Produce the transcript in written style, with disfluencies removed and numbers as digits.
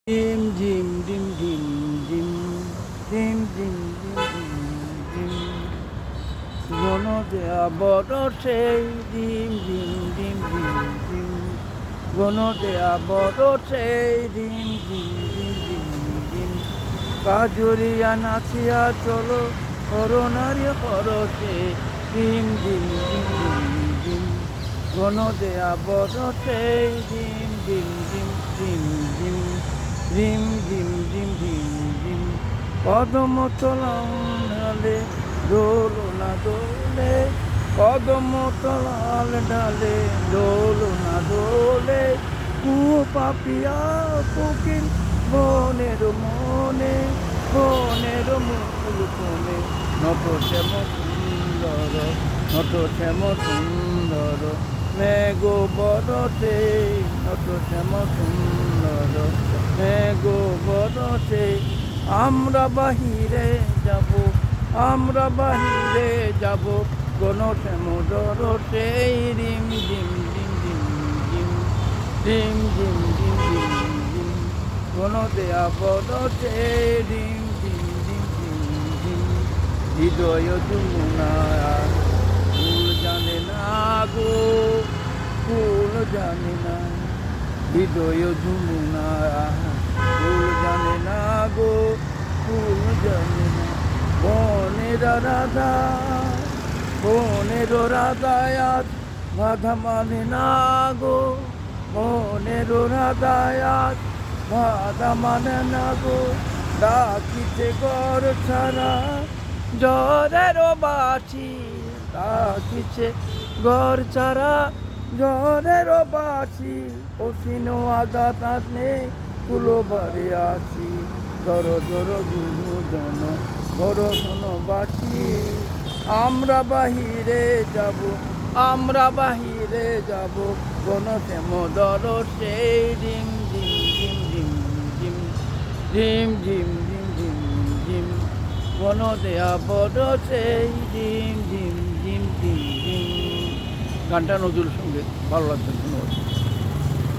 ডিম ঝিম ডিম ডিম ডিম ডিম ডিম ডিম ডিম ডিম ঘন দেয়া বড় সেই ডিম ডিম ডিম ডিম ডিম ঘন দেয়া বড় সেই ডিম ডিম ডিম ডিম ডিম কাজুরিয়া নাচিয়া চলো করোনারি হরসে ডিম ডিম ডিম ডিম ডিম ঘন দেয়া বড় সেই ডিম ডিম ডিম ডিম ডিম ডিম ডিম ডিম ডিম ডিম কদম তলালে দোলো না দোলে কদম তলাল ডালে দোলো না দোলে কুয়ো পাপিয়া কোকিল বনের মনে বনের মুকুল কোণে নত শ্যাম সুন্দর নত শ্যাম সুন্দর মেঘ বরতে নত শ্যাম সুন্দর মেঘ বরতে আমরা বাহিরে যাব আমরা বাহিরে যাব কোন শ্যামদর সেই ডিম ডিম ডিম ডিম ডিম ডিম ডিম ডিম ডিম ডিম কোন দেয়া বড় সেই ডিম ডিম ডিম ডিম ডিম হৃদয় যমুনা ফুল জানে না গো ফুল জানে না হৃদয় যমুনা ফুল জানে না গো ফুল জানে না বনের রাধা বনের রাধায়াত বাধা মানে না গো বনের রাধায়াত বাধা মানে না গো ডাকিছে ঘর ছাড়া জ্বরের বাসি ডাকিছে ঘর ছাড়া জ্বরের বাসি অসীন আঘাত আসলে কুলো বাড়ি আসি ধর ধর গুরুজন বড় বাসি আমরা বাহিরে যাব আমরা বাহিরে যাব কোন শ্যামদর সেই ডিম ডিম ডিম ডিম ডিম ডিম ডিম ডিম ডিম কোন দেয়া বড় সেই ডিম ডিম ডিম ডিম ডিম গানটা নজরুল সঙ্গে ভালো লাগবে ধন্যবাদ।